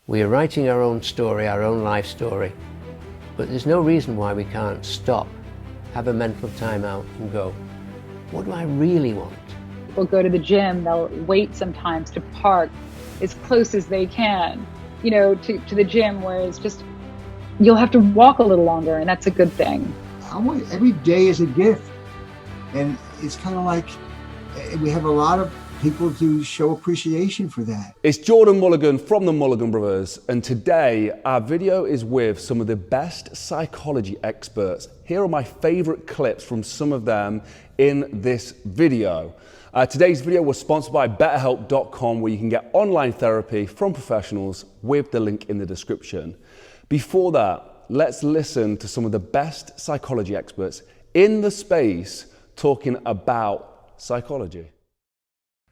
We are writing our own story, our own life story, but there's no reason why we can't stop, have a mental time out and go, what do I really want? People go to the gym, they'll wait sometimes to park as close as they can, to the gym, where it's just, you'll have to walk a little longer, and that's a good thing. Every day is a gift. And it's kind of like we have a lot of people to show appreciation for that. It's Jordan Mulligan from the Mulligan Brothers, and today our video is with some of the best psychology experts. Here are my favorite clips from some of them in this video. Today's video was sponsored by BetterHelp.com, where you can get online therapy from professionals with the link in the description. Before that, let's listen to some of the best psychology experts in the space talking about psychology.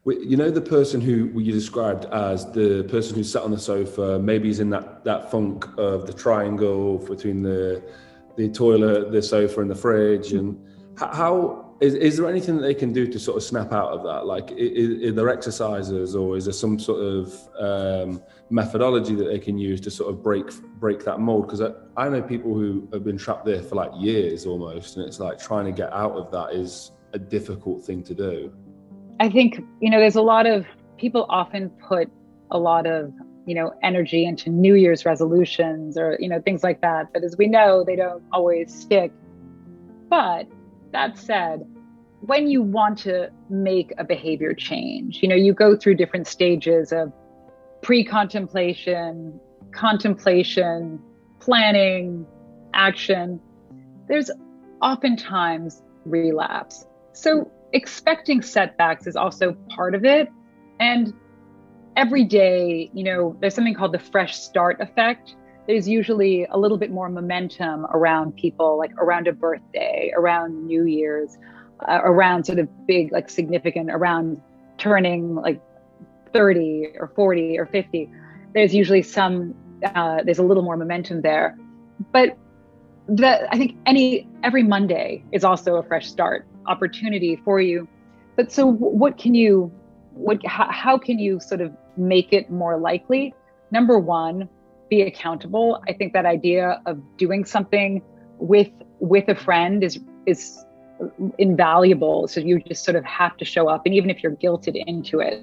You know, the person who you described as the person who sat on the sofa, maybe he's in that funk of the triangle between the toilet, the sofa and the fridge. And how is there anything that they can do to sort of snap out of that? Like, are there exercises, or is there some sort of methodology that they can use to sort of break that mold? Because I know people who have been trapped there for like years almost, and it's like trying to get out of that is a difficult thing to do. I think, there's a lot of people often put a lot of, energy into New Year's resolutions or, things like that. But as we know, they don't always stick. But that said, when you want to make a behavior change, you go through different stages of pre-contemplation, contemplation, planning, action. There's oftentimes relapse. So expecting setbacks is also part of it. And every day, there's something called the fresh start effect. There's usually a little bit more momentum around people, like around a birthday, around New Year's, around sort of big, like significant, around turning like 30 or 40 or 50. There's usually there's a little more momentum there. But I think every Monday is also a fresh start opportunity for you. But so how can you sort of make it more likely? Number one, be accountable. I think that idea of doing something with a friend is invaluable. So you just sort of have to show up. And even if you're guilted into it,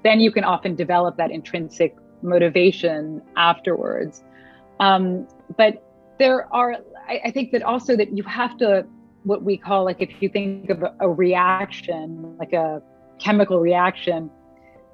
then you can often develop that intrinsic motivation afterwards. But I think that also that you have to, what we call, like, if you think of a reaction, like a chemical reaction,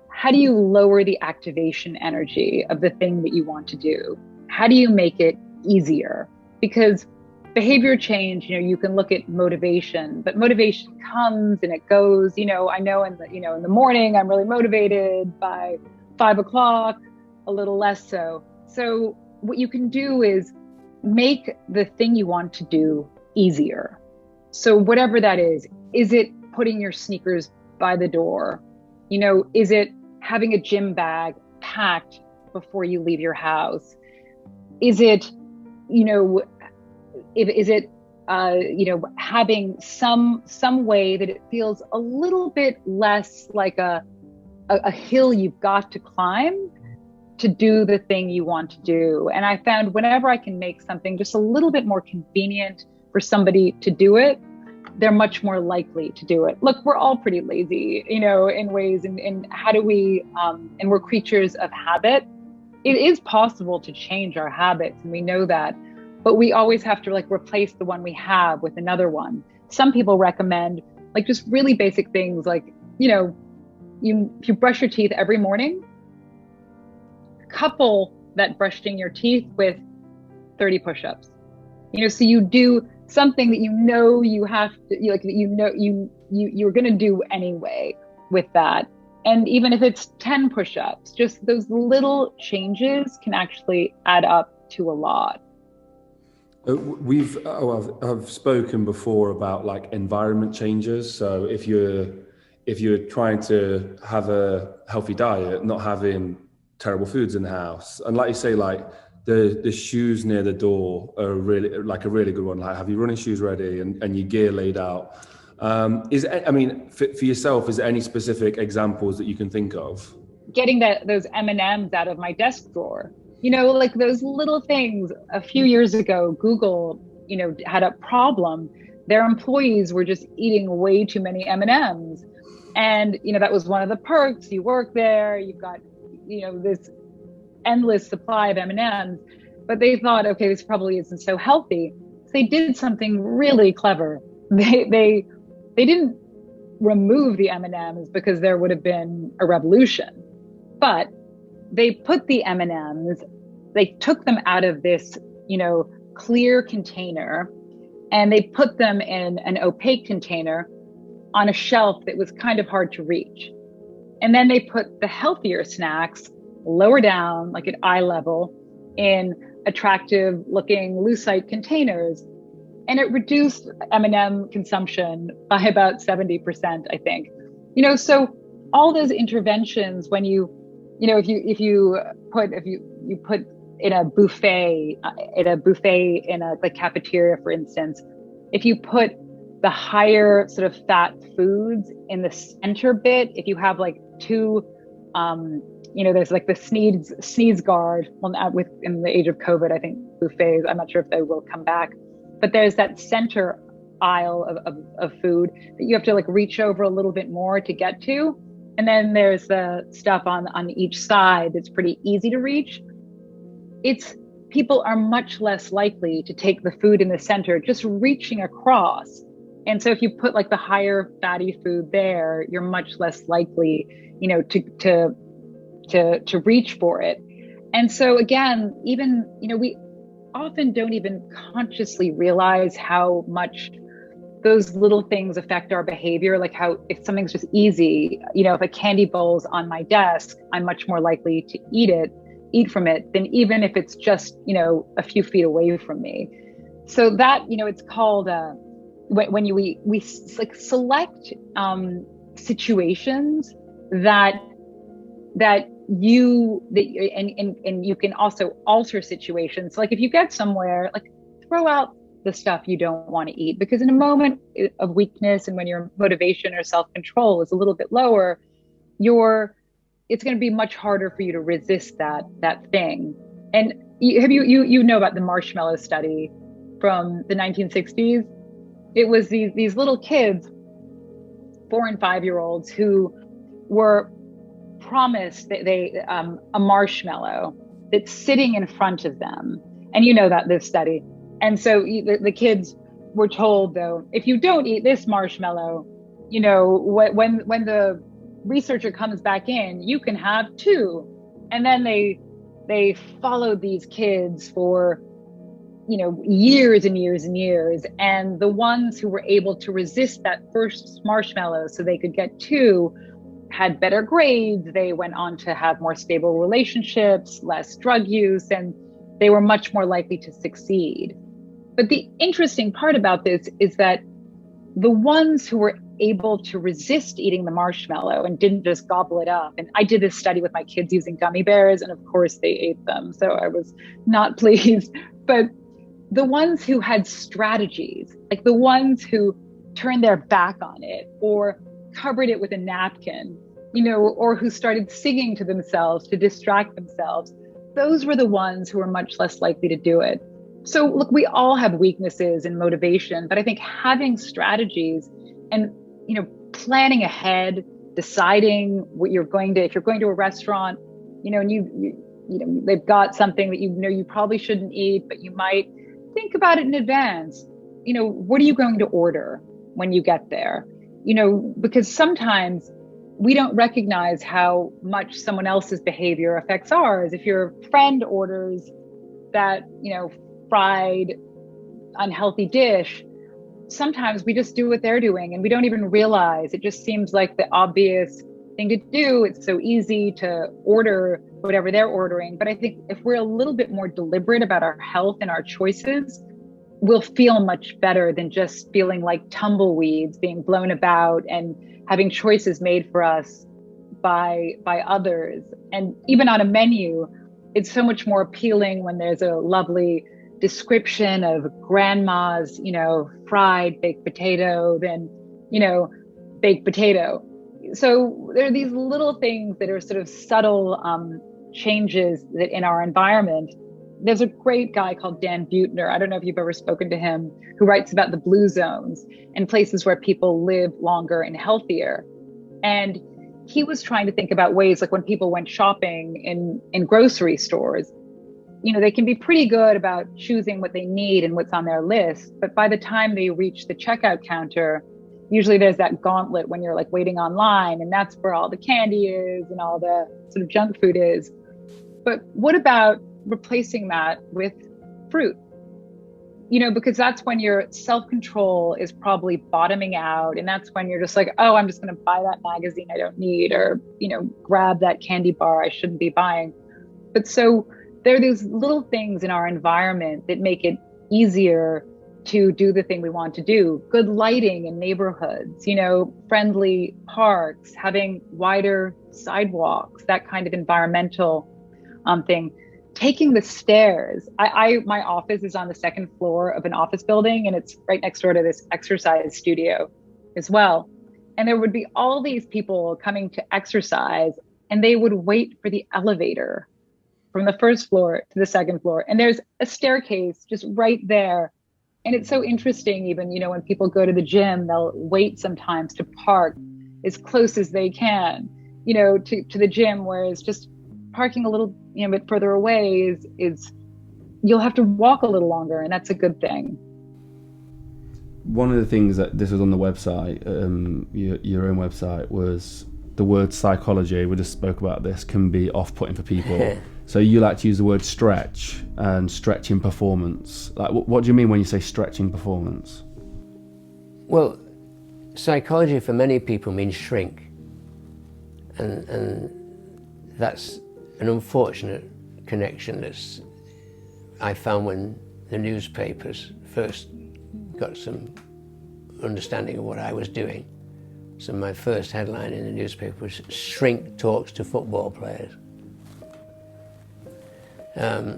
how do you lower the activation energy of the thing that you want to do? How do you make it easier? Because behavior change, you can look at motivation, but motivation comes and it goes. I know in the morning I'm really motivated, by 5 o'clock, a little less so. So what you can do is make the thing you want to do easier. So whatever that is it putting your sneakers by the door? Is it having a gym bag packed before you leave your house? Is it, having some way that it feels a little bit less like a hill you've got to climb to do the thing you want to do? And I found whenever I can make something just a little bit more convenient for somebody to do it, they're much more likely to do it. Look, we're all pretty lazy, in ways, and how do we, and we're creatures of habit. It is possible to change our habits, and we know that, but we always have to replace the one we have with another one. Some people recommend just really basic things like, if you brush your teeth every morning, couple that brushing your teeth with 30 push-ups. So you do something that you have to, you're going to do anyway with that. And even if it's 10 push-ups, just those little changes can actually add up to a lot. I've spoken before about environment changes. So if you're trying to have a healthy diet, not having terrible foods in the house, and like you say, the shoes near the door are really a really good one. Have your running shoes ready and your gear laid out. For yourself, is there any specific examples that you can think of? getting those M&Ms out of my desk drawer. Like those little things. A few years ago, Google, had a problem. Their employees were just eating way too many M&Ms. And, that was one of the perks. You work there, you've got, this endless supply of M&Ms, but they thought, okay, this probably isn't so healthy. So they did something really clever. They didn't remove the M&Ms because there would have been a revolution, but they put the M&Ms, they took them out of this, clear container, and they put them in an opaque container on a shelf that was kind of hard to reach. And then they put the healthier snacks lower down, like at eye level, in attractive looking lucite containers. And it reduced M&M consumption by about 70%, I think. So all those interventions, when you put in a buffet, in a cafeteria, for instance, if you put the higher sort of fat foods in the center bit, if you have like two, there's like the sneeze guard. Well, in the age of COVID, I think buffets, I'm not sure if they will come back, but there's that center aisle of food that you have to like reach over a little bit more to get to. And then there's the stuff on each side that's pretty easy to reach. People are much less likely to take the food in the center, just reaching across. And so if you put like the higher fatty food there, you're much less likely, to reach for it. And so again, even, we often don't even consciously realize how much those little things affect our behavior. Like how if something's just easy, if a candy bowl's on my desk, I'm much more likely to eat from it than even if it's just, a few feet away from me. So that, it's called, when we like select situations that you can also alter situations. Like if you get somewhere, like throw out the stuff you don't want to eat, because in a moment of weakness and when your motivation or self-control is a little bit lower, it's going to be much harder for you to resist that thing. And you know about the marshmallow study from the 1960s? It was these little kids, 4 and 5 year olds, who were promised that a marshmallow that's sitting in front of them. And this study. And so the kids were told, though, if you don't eat this marshmallow, when the researcher comes back in, you can have 2. And then they followed these kids for years and years and years. And the ones who were able to resist that first marshmallow so they could get 2 had better grades. They went on to have more stable relationships, less drug use, and they were much more likely to succeed. But the interesting part about this is that the ones who were able to resist eating the marshmallow and didn't just gobble it up. And I did this study with my kids using gummy bears, and of course they ate them. So I was not pleased. But the ones who had strategies, like the ones who turned their back on it or covered it with a napkin, or who started singing to themselves to distract themselves, those were the ones who were much less likely to do it. So look, we all have weaknesses in motivation, but I think having strategies and, planning ahead, deciding what if you're going to a restaurant, and they've got something that you probably shouldn't eat, but you might think about it in advance. What are you going to order when you get there? Because sometimes we don't recognize how much someone else's behavior affects ours. If your friend orders that, fried, unhealthy dish, sometimes we just do what they're doing and we don't even realize. It just seems like the obvious thing to do. It's so easy to order whatever they're ordering. But I think if we're a little bit more deliberate about our health and our choices, we'll feel much better than just feeling like tumbleweeds being blown about and having choices made for us by others. And even on a menu, it's so much more appealing when there's a lovely description of grandma's, fried baked potato than, baked potato. So there are these little things that are sort of subtle changes that in our environment. There's a great guy called Dan Buettner. I don't know if you've ever spoken to him, who writes about the blue zones and places where people live longer and healthier. And he was trying to think about ways, like when people went shopping in grocery stores, you know, they can be pretty good about choosing what they need and what's on their list. But by the time they reach the checkout counter, usually there's that gauntlet when you're like waiting online, and that's where all the candy is and all the sort of junk food is. But what about replacing that with fruit? You know, because that's when your self-control is probably bottoming out. And that's when you're just like, oh, I'm just going to buy that magazine I don't need, or, you know, grab that candy bar I shouldn't be buying. But so there are these little things in our environment that make it easier to do the thing we want to do. Good lighting in neighborhoods, you know, friendly parks, having wider sidewalks, that kind of environmental thing. Taking the stairs. My office is on the second floor of an office building, and it's right next door to this exercise studio as well. And there would be all these people coming to exercise, and they would wait for the elevator from the first floor to the second floor. And there's a staircase just right there. And it's so interesting, even, you know, when people go to the gym, they'll wait sometimes to park as close as they can, you know, to the gym, whereas just parking a little, you know, bit further away is you'll have to walk a little longer, and that's a good thing. One of the things that this was on the website, your own website, was the word psychology. We just spoke about this, can be off-putting for people. So you like to use the word stretch and stretching performance. Like, what do you mean when you say stretching performance? Well, psychology for many people means shrink, and that's an unfortunate connection that's I found when the newspapers first got some understanding of what I was doing. So my first headline in the newspaper was "Shrink Talks to Football Players."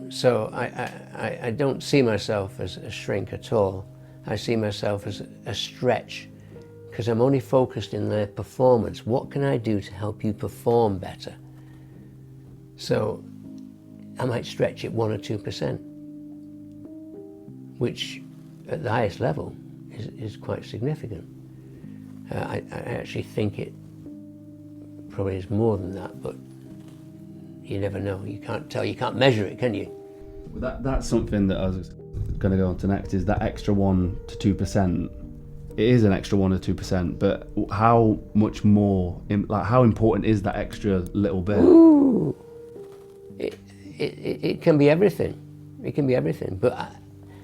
So I don't see myself as a shrink at all. I see myself as a stretch, because I'm only focused in their performance. What can I do to help you perform better? So I might stretch it 1 or 2%, which at the highest level is quite significant. I actually think it probably is more than that, but you never know. You can't tell, you can't measure it, can you? That's something that I was going to go on to next, is that extra 1 to 2%. It is an extra 1 or 2%, but how much more, like how important is that extra little bit? Ooh. It can be everything. It can be everything. But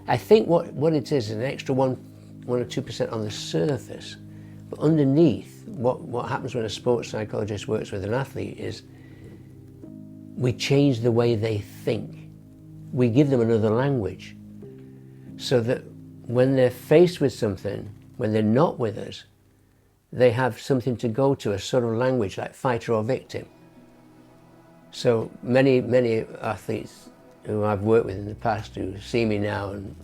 I think what it is an extra 1 or 2% on the surface. But underneath, what happens when a sports psychologist works with an athlete is we change the way they think. We give them another language, so that when they're faced with something, when they're not with us, they have something to go to, a sort of language like fighter or victim. So many athletes who I've worked with in the past, who see me now and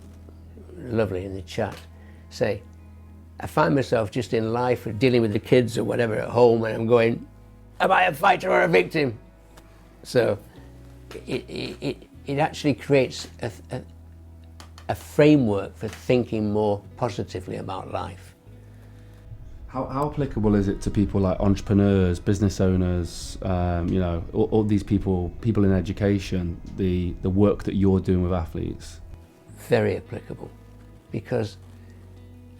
lovely in the chat, say, I find myself just in life dealing with the kids or whatever at home, and I'm going, am I a fighter or a victim? So it actually creates a framework for thinking more positively about life. How applicable is it to people like entrepreneurs, business owners, you know, all these people in education, the work that you're doing with athletes? Very applicable, because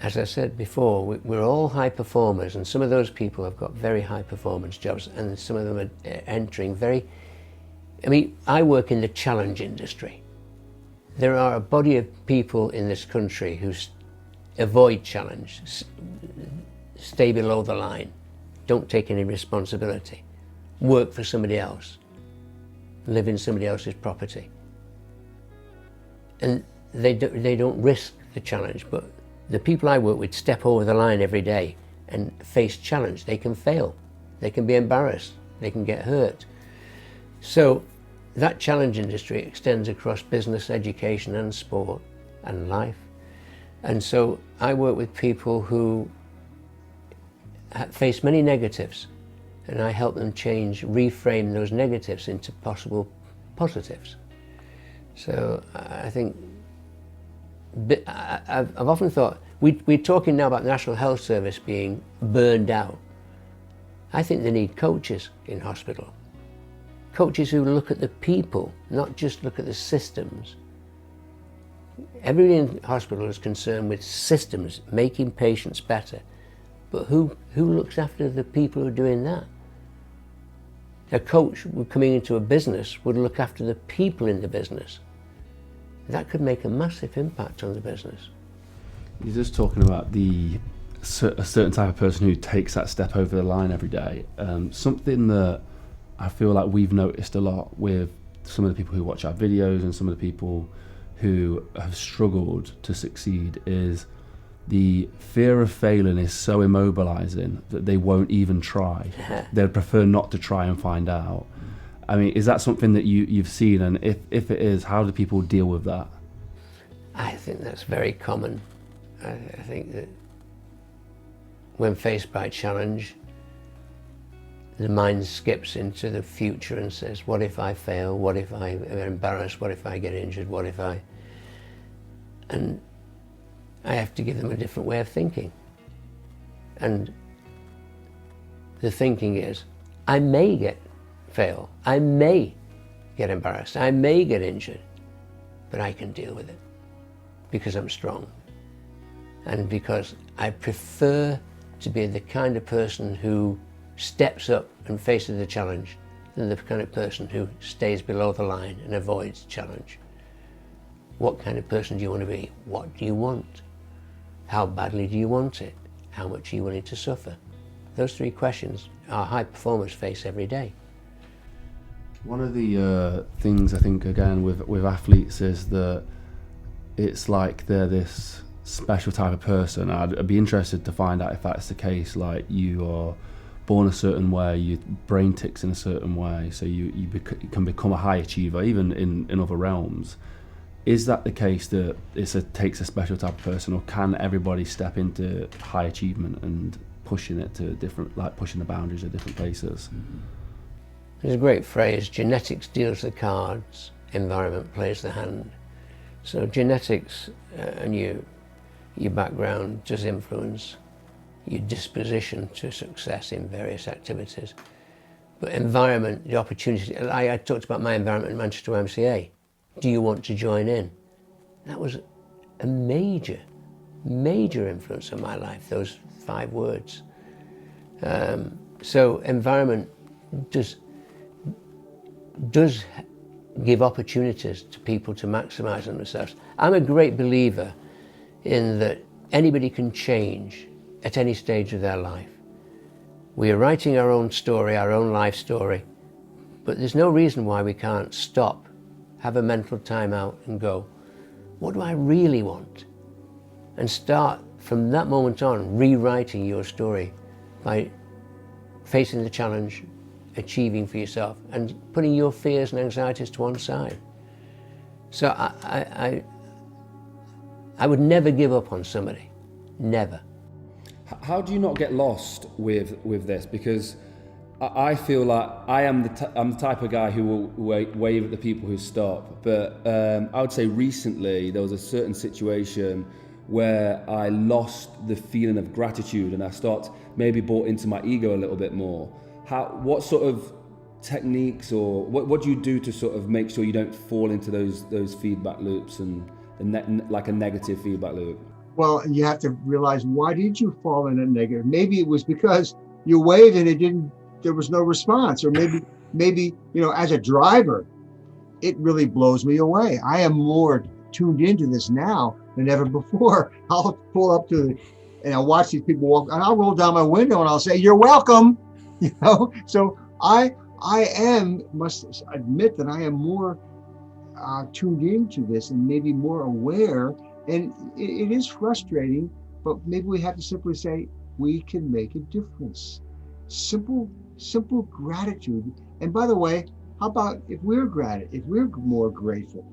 as I said before, we're all high performers, and some of those people have got very high performance jobs, and some of them are entering I work in the challenge industry. There are a body of people in this country who avoid challenge, stay below the line, don't take any responsibility, work for somebody else, live in somebody else's property. And they don't risk the challenge, but the people I work with step over the line every day and face challenge. They can fail, they can be embarrassed, they can get hurt. So that challenge industry extends across business, education and sport and life. And so I work with people who face many negatives, and I help them reframe those negatives into possible positives. So I think, I've often thought, we're talking now about the National Health Service being burned out. I think they need coaches in hospital. Coaches who look at the people, not just look at the systems. Everybody in hospital is concerned with systems, making patients better. But who looks after the people who are doing that? A coach coming into a business would look after the people in the business. That could make a massive impact on the business. You're just talking about a certain type of person who takes that step over the line every day. Something that I feel like we've noticed a lot with some of the people who watch our videos and some of the people who have struggled to succeed is the fear of failing is so immobilizing that they won't even try. They'd prefer not to try and find out. I mean, is that something that you've seen? And if it is, how do people deal with that? I think that's very common. I think that when faced by challenge, the mind skips into the future and says, what if I fail? What if I'm embarrassed? What if I get injured? What if I... And I have to give them a different way of thinking. And the thinking is, I may fail, I may get embarrassed, I may get injured, but I can deal with it because I'm strong. And because I prefer to be the kind of person who steps up and faces the challenge than the kind of person who stays below the line and avoids challenge. What kind of person do you want to be? What do you want? How badly do you want it? How much are you willing to suffer? Those three questions our high performers face every day. One of the things I think, again, with athletes is that it's like they're this special type of person. I'd be interested to find out if that's the case. Like, you are born a certain way, your brain ticks in a certain way, so you can become a high achiever, even in other realms. Is that the case, that it takes a special type of person, or can everybody step into high achievement and pushing it to different, like pushing the boundaries of different places? There's a great phrase, genetics deals the cards, environment plays the hand. So genetics and your background does influence your disposition to success in various activities. But environment, the opportunity, I talked about my environment in Manchester YMCA. Do you want to join in? That was a major influence on my life, those 5 words. So environment does give opportunities to people to maximize on themselves. I'm a great believer in that anybody can change at any stage of their life. We are writing our own story, our own life story, but there's no reason why we can't stop, have a mental time out and go, what do I really want? And start from that moment on rewriting your story by facing the challenge, achieving for yourself, and putting your fears and anxieties to one side. So I would never give up on somebody, never. How do you not get lost with this? Because I feel like I'm the type of guy who will wave at the people who stop. But I would say recently there was a certain situation where I lost the feeling of gratitude, and I maybe bought into my ego a little bit more. What sort of techniques, or what do you do to sort of make sure you don't fall into those feedback loops and like a negative feedback loop? Well, you have to realize, why did you fall in a negative? Maybe it was because you waved and there was no response, or maybe as a driver, it really blows me away. I am more tuned into this now than ever before. I'll pull up and I'll watch these people walk, and I'll roll down my window and I'll say, "You're welcome." So I must admit that I am more tuned into this and maybe more aware. And it is frustrating, but maybe we have to simply say, we can make a difference. Simple gratitude. And by the way, how about if we're more grateful?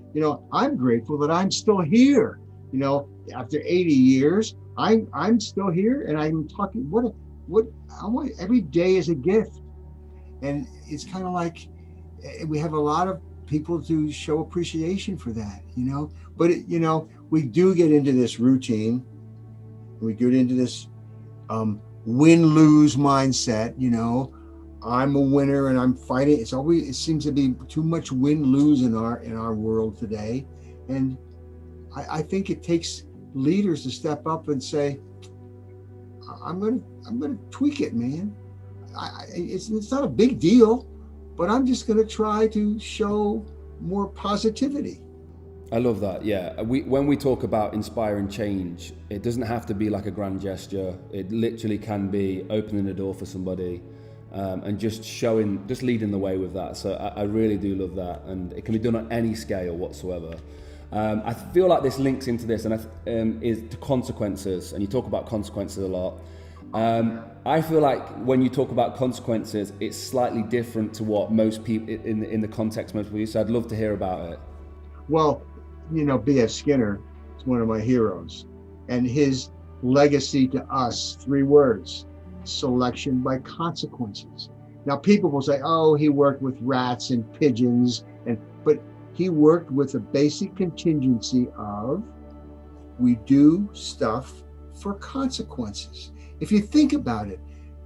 I'm grateful that I'm still here. After 80 years, I'm still here, and I'm talking. What I want, every day is a gift. And it's kind of like we have a lot of people to show appreciation for that, but we do get into this routine. We get into this win-lose mindset. I'm a winner and I'm fighting. It seems to be too much win-lose in our world today. And I think it takes leaders to step up and say, I'm gonna tweak it, man. It's not a big deal, but I'm just gonna try to show more positivity. I love that. Yeah, when we talk about inspiring change, it doesn't have to be like a grand gesture. It literally can be opening the door for somebody, and just leading the way with that. So I really do love that, and it can be done on any scale whatsoever. I feel like this links into this, and is to consequences. And you talk about consequences a lot. I feel like when you talk about consequences, it's slightly different to what most people in the context most people use. So I'd love to hear about it. Well, B.F. Skinner is one of my heroes, and his legacy to us, 3 words: selection by consequences. Now, people will say, "Oh, he worked with rats and pigeons," but he worked with a basic contingency of we do stuff for consequences. If you think about it,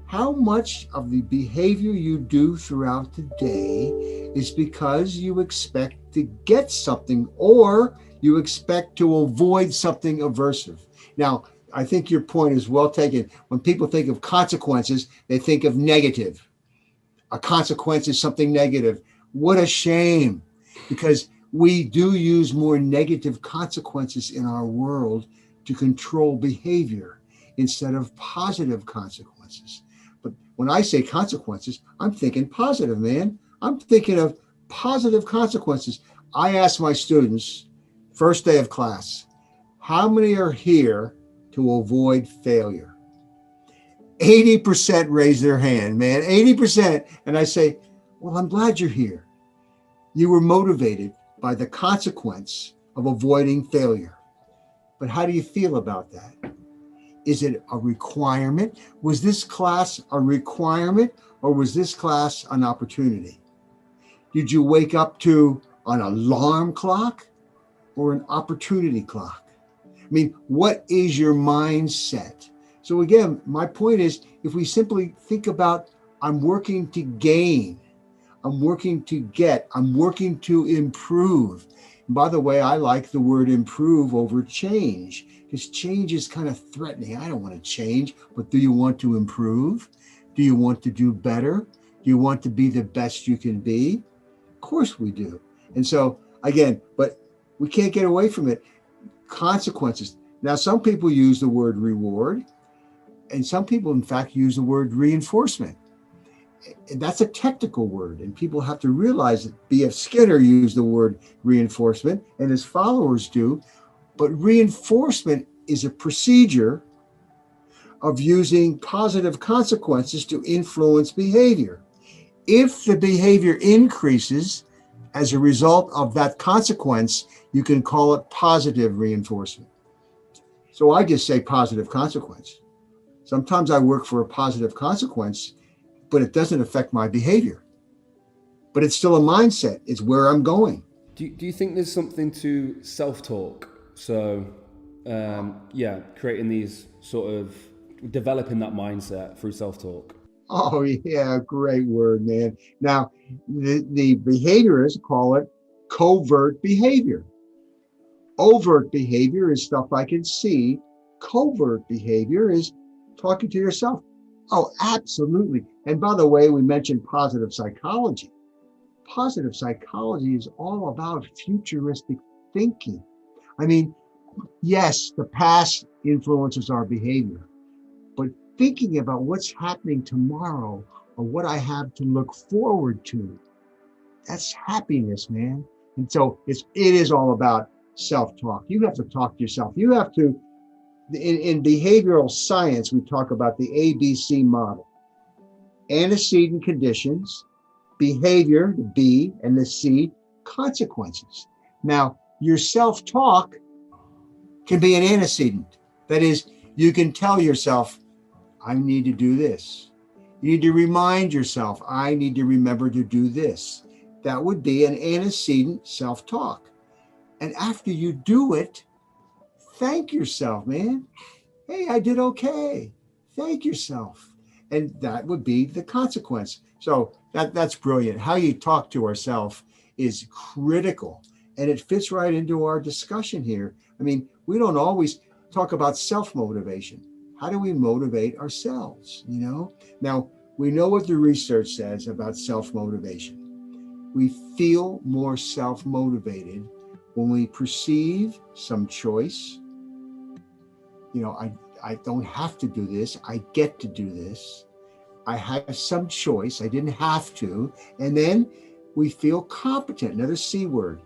how much of the behavior you do throughout the day is because you expect to get something or you expect to avoid something aversive. Now, I think your point is well taken. When people think of consequences, they think of negative. A consequence is something negative. What a shame, because we do use more negative consequences in our world to control behavior instead of positive consequences. But when I say consequences, I'm thinking positive, man. I'm thinking of positive consequences. I ask my students, first day of class, how many are here to avoid failure? 80% raise their hand, man, 80%. And I say, well, I'm glad you're here. You were motivated by the consequence of avoiding failure. But how do you feel about that? Is it a requirement? Was this class a requirement, or was this class an opportunity? Did you wake up to an alarm clock or an opportunity clock? I mean, what is your mindset? So again, my point is, if we simply think about, I'm working to gain, I'm working to get, I'm working to improve. And by the way, I like the word improve over change, because change is kind of threatening. I don't want to change, but do you want to improve? Do you want to do better? Do you want to be the best you can be? Of course we do. And so again, but we can't get away from it. Consequences. Now, some people use the word reward, and some people, in fact, use the word reinforcement. And that's a technical word, and people have to realize that B.F. Skinner used the word reinforcement, and his followers do. But reinforcement is a procedure of using positive consequences to influence behavior. If the behavior increases as a result of that consequence, you can call it positive reinforcement. So I just say positive consequence. Sometimes I work for a positive consequence, but it doesn't affect my behavior. But it's still a mindset. It's where I'm going. Do you think there's something to self-talk? So, creating these sort of, developing that mindset through self-talk. Oh, yeah, great word, man. Now, the behaviorists call it covert behavior. Overt behavior is stuff I can see. Covert behavior is talking to yourself. Oh, absolutely. And by the way, we mentioned positive psychology. Positive psychology is all about futuristic thinking. I mean, yes, the past influences our behavior, but thinking about what's happening tomorrow or what I have to look forward to, that's happiness, man. And so it is all about self-talk. You have to talk to yourself. You have to, in behavioral science, we talk about the ABC model. Antecedent conditions, behavior, the B, and the C, consequences. Now, your self-talk can be an antecedent. That is, you can tell yourself, I need to do this. You need to remind yourself, I need to remember to do this. That would be an antecedent self-talk. And after you do it, thank yourself, man. Hey, I did okay. Thank yourself. And that would be the consequence. So that's brilliant. How you talk to ourselves is critical. And it fits right into our discussion here. I mean, we don't always talk about self-motivation. How do we motivate ourselves? Now we know what the research says about self-motivation. We feel more self-motivated when we perceive some choice. I don't have to do this. I get to do this. I have some choice. I didn't have to. And then we feel competent, another C word.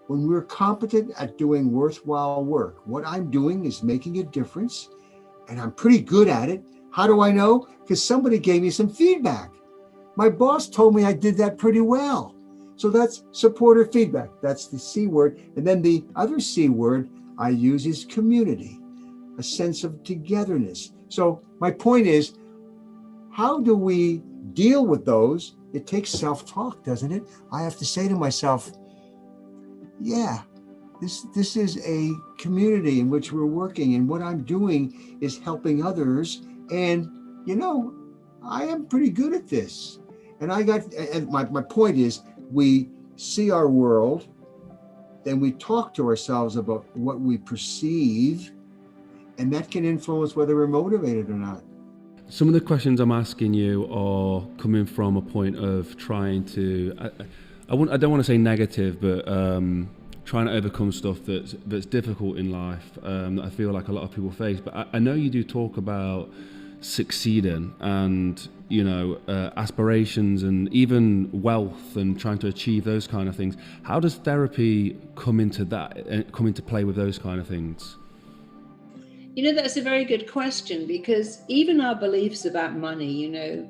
When we're competent at doing worthwhile work, what I'm doing is making a difference, and I'm pretty good at it. How do I know? Because somebody gave me some feedback. My boss told me I did that pretty well. So that's supportive feedback. That's the C word. And then the other C word I use is community, a sense of togetherness. So my point is, how do we deal with those? It takes self-talk, doesn't it? I have to say to myself, yeah, this is a community in which we're working, and what I'm doing is helping others. And, I am pretty good at this. And my point is, we see our world, then we talk to ourselves about what we perceive, and that can influence whether we're motivated or not. Some of the questions I'm asking you are coming from a point of trying to, I don't want to say negative, but trying to overcome stuff that's difficult in life that I feel like a lot of people face. But I know you do talk about succeeding and aspirations and even wealth and trying to achieve those kind of things. How does therapy come into play with those kind of things? That's a very good question, because even our beliefs about money,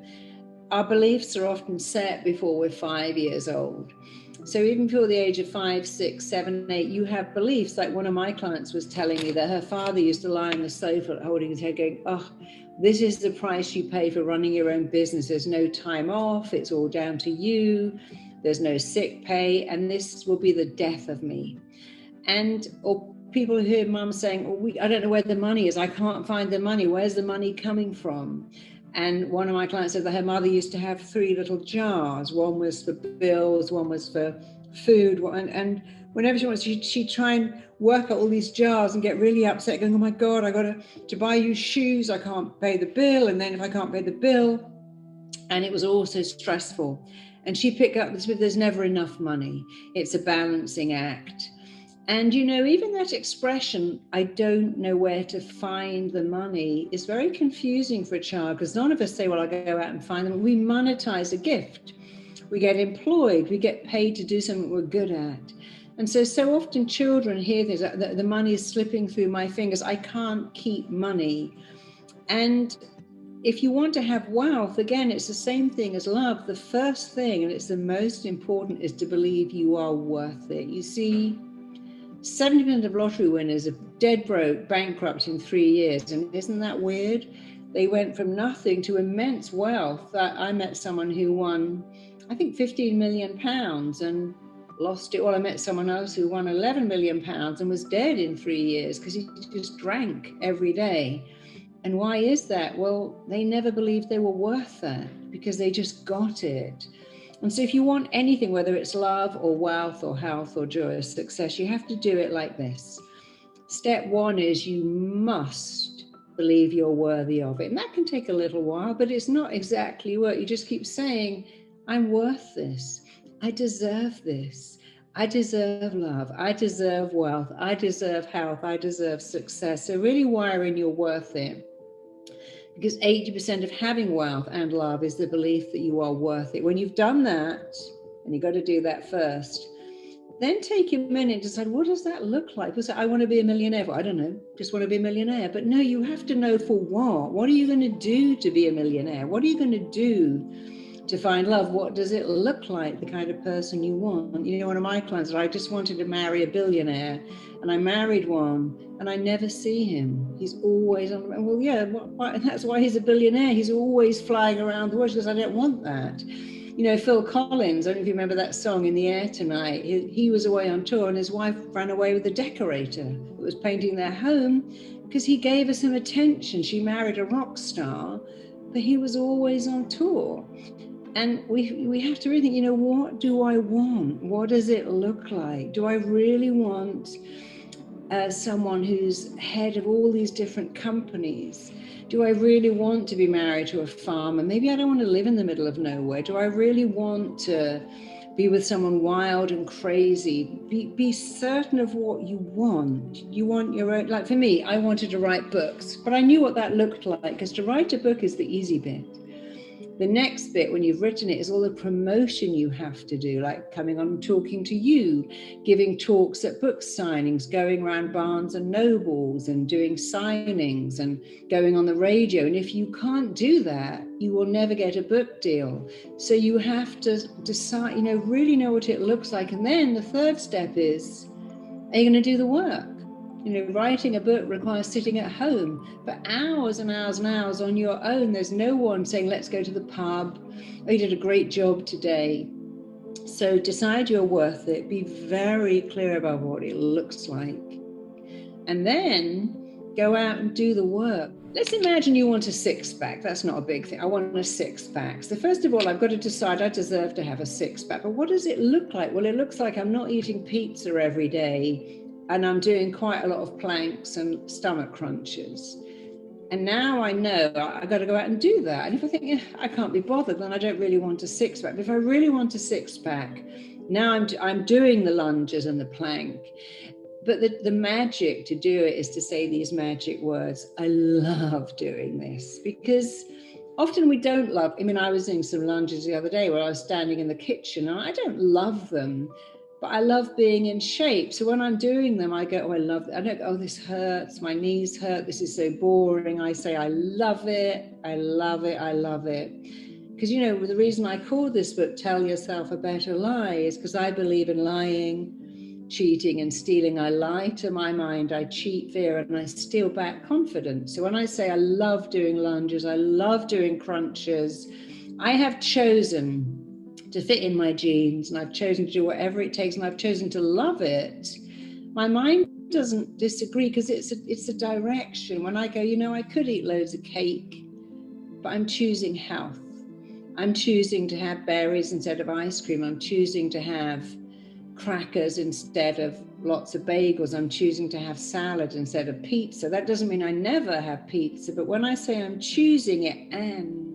our beliefs are often set before we're 5 years old. So even before the age of 5, 6, 7, 8, you have beliefs. Like one of my clients was telling me that her father used to lie on the sofa holding his head going, oh, this is the price you pay for running your own business. There's no time off. It's all down to you. There's no sick pay. And this will be the death of me. Or people hear mum saying, I don't know where the money is. I can't find the money. Where's the money coming from? And one of my clients said that her mother used to have 3 little jars. One was for bills, one was for food. And whenever she wants, she'd try and work out all these jars and get really upset, going, oh my God, I got to buy you shoes. I can't pay the bill. And then if I can't pay the bill, and it was all so stressful. And she picked up this, there's never enough money. It's a balancing act. And, even that expression, I don't know where to find the money, is very confusing for a child, because none of us say, well, I'll go out and find them. We monetize a gift. We get employed. We get paid to do something we're good at. And so often children hear things like, the money is slipping through my fingers. I can't keep money. And if you want to have wealth, again, it's the same thing as love. The first thing, and it's the most important, is to believe you are worth it. You see, 70% of lottery winners are dead broke, bankrupt in 3 years. And isn't that weird? They went from nothing to immense wealth. I met someone who won, I think, 15 million pounds and lost it all. I met someone else who won 11 million pounds and was dead in 3 years because he just drank every day. And why is that? Well, they never believed they were worth that because they just got it. And so if you want anything, whether it's love or wealth or health or joy or success, you have to do it like this. Step 1 is you must believe you're worthy of it. And that can take a little while, but it's not exactly work. You just keep saying, I'm worth this. I deserve this. I deserve love. I deserve wealth. I deserve health. I deserve success. So really wiring you're worth it. Because 80% of having wealth and love is the belief that you are worth it. When you've done that, and you've got to do that first, then take a minute to decide, what does that look like? People say, I want to be a millionaire. Well, I don't know, just want to be a millionaire. But no, you have to know for what. What are you going to do to be a millionaire? What are you going to do to find love. What does it look like, the kind of person you want? You know, one of my clients, I just wanted to marry a billionaire, and I married one, and I never see him. He's always on. Well, yeah, that's why he's a billionaire. He's always flying around the world, because I don't want that. You know, Phil Collins, I don't know if you remember that song, In the Air Tonight. He was away on tour, and his wife ran away with a decorator who was painting their home, because he gave her some attention. She married a rock star, but he was always on tour. And we have to really think, you know, what do I want? What does it look like? Do I really want someone who's head of all these different companies? Do I really want to be married to a farmer? Maybe I don't want to live in the middle of nowhere. Do I really want to be with someone wild and crazy? Be certain of what you want. You want your own, like for me, I wanted to write books, but I knew what that looked like, because to write a book is the easy bit. The next bit, when you've written it, is all the promotion you have to do, like coming on and talking to you, giving talks at book signings, going around Barnes and Nobles and doing signings and going on the radio. And if you can't do that, you will never get a book deal. So you have to decide, you know, really know what it looks like. And then the third step is, are you going to do the work? You know, writing a book requires sitting at home for hours and hours and hours on your own. There's no one saying, let's go to the pub. Oh, you did a great job today. So decide you're worth it. Be very clear about what it looks like. And then go out and do the work. Let's imagine you want a six-pack. That's not a big thing. I want a six-pack. So first of all, I've got to decide I deserve to have a six-pack. But what does it look like? Well, it looks like I'm not eating pizza every day, and I'm doing quite a lot of planks and stomach crunches. And now I know I've got to go out and do that. And if I think, I can't be bothered, then I don't really want a six-pack. But if I really want a six-pack, now I'm doing the lunges and the plank. But the magic to do it is to say these magic words. I love doing this, because often we don't love. I mean, I was doing some lunges the other day where I was standing in the kitchen, and I don't love them, but I love being in shape. So when I'm doing them, I go, oh, I love it. I don't go, oh, this hurts, my knees hurt, this is so boring. I say, I love it, I love it, I love it. Because, you know, the reason I call this book Tell Yourself a Better Lie is because I believe in lying, cheating and stealing. I lie to my mind, I cheat fear, and I steal back confidence. So when I say I love doing lunges, I love doing crunches, I have chosen to fit in my jeans, and I've chosen to do whatever it takes, and I've chosen to love it. My mind doesn't disagree, because it's a direction. When I go, you know, I could eat loads of cake, but I'm choosing health. I'm choosing to have berries instead of ice cream. I'm choosing to have crackers instead of lots of bagels. I'm choosing to have salad instead of pizza. That doesn't mean I never have pizza, but when I say I'm choosing it, and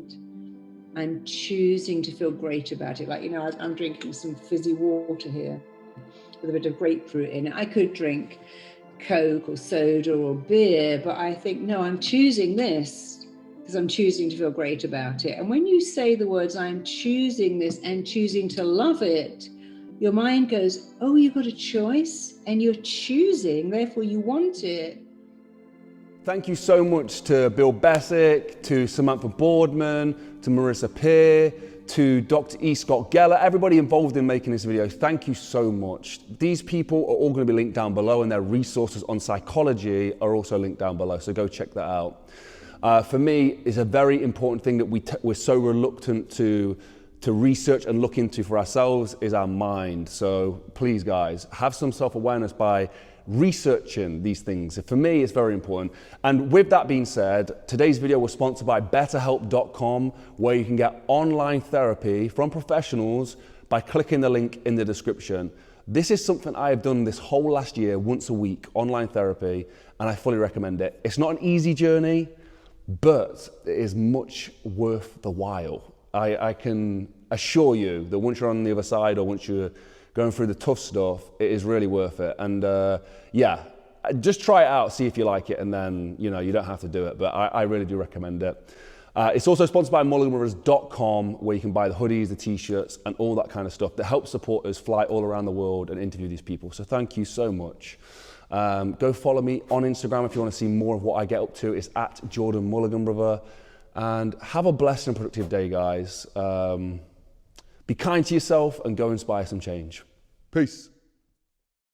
I'm choosing to feel great about it. Like, you know, I'm drinking some fizzy water here with a bit of grapefruit in it. I could drink Coke or soda or beer, but I think, no, I'm choosing this because I'm choosing to feel great about it. And when you say the words, I'm choosing this and choosing to love it, your mind goes, oh, you've got a choice and you're choosing, therefore you want it. Thank you so much to Bill Beswick, to Samantha Boardman, to Marisa Peer, to Dr. E. Scott Geller, everybody involved in making this video. Thank you so much. These people are all going to be linked down below, and their resources on psychology are also linked down below, so go check that out. For me, it's a very important thing that we're so reluctant to research and look into for ourselves is our mind. So please, guys, have some self-awareness by researching these things. For me, it's very important. And with that being said, today's video was sponsored by betterhelp.com, where you can get online therapy from professionals by clicking the link in the description. This is something I have done this whole last year, once a week, online therapy, and I fully recommend it. It's not an easy journey, but it is much worth the while. I can assure you that once you're on the other side, or once you're going through the tough stuff, it is really worth it. And yeah, just try it out, see if you like it, and then, you know, you don't have to do it, but I really do recommend it. It's also sponsored by mulliganbrothers.com, where you can buy the hoodies, the t-shirts, and all that kind of stuff that helps supporters fly all around the world and interview these people. So thank you so much. Go follow me on Instagram if you want to see more of what I get up to. It's at Jordan Mulligan Brother. And have a blessed and productive day, guys. Be kind to yourself and go inspire some change. Peace.